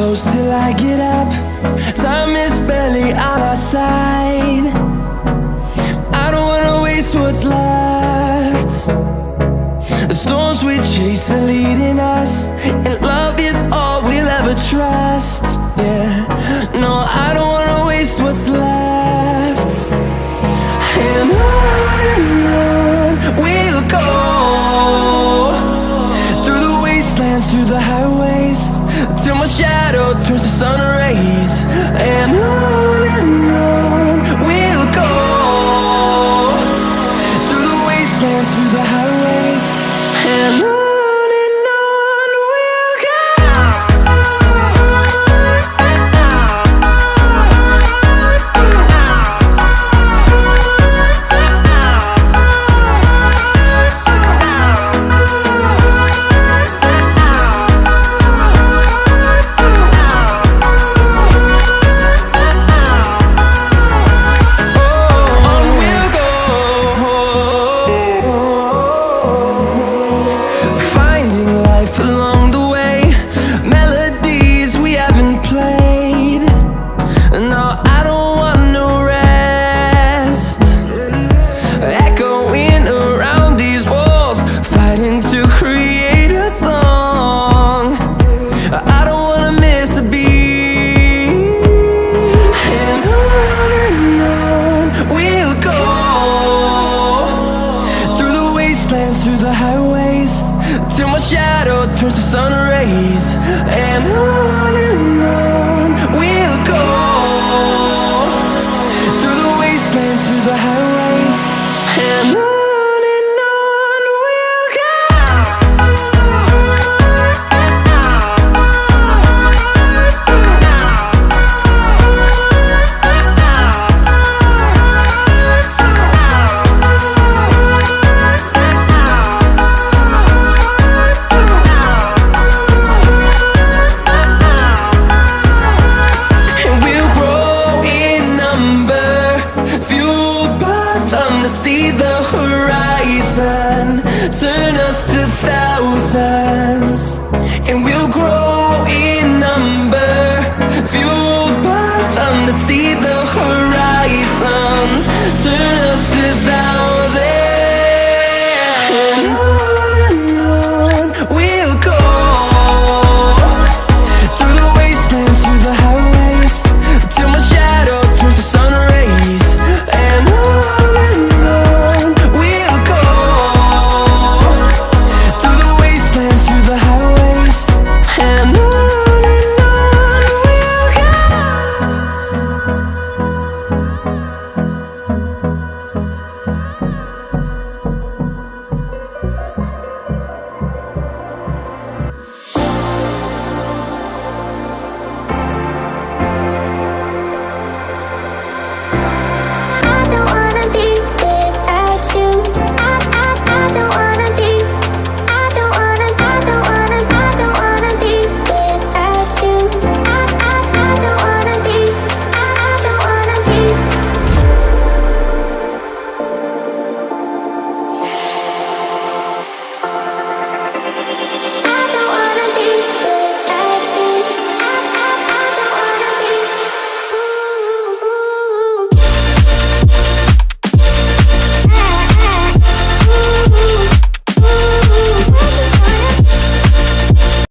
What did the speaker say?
close till I get up. Time is barely on our side. I don't wanna waste what's left. The storms we chase are leading us, and love is all we'll ever trust. Yeah, no, I don't wanna waste what's left. And on we'll go, through the wastelands, through the highways, till my shadow turns to sun rays. And on we'll go, through the wastelands, through the highways, and on we'll go. Along the way, melodies we haven't played. No, I don't want no rest. Echoing around these walls, fighting to create a song. I don't wanna miss a beat. And on we'll go, through the wastelands, through the highways, till my shadow turns to sun rays. And on we'll go, through the wastelands, through the highways, and on we'll go. See the horizon, turn us to thousands, and we'll grow in number, fueled by them to see the horizon.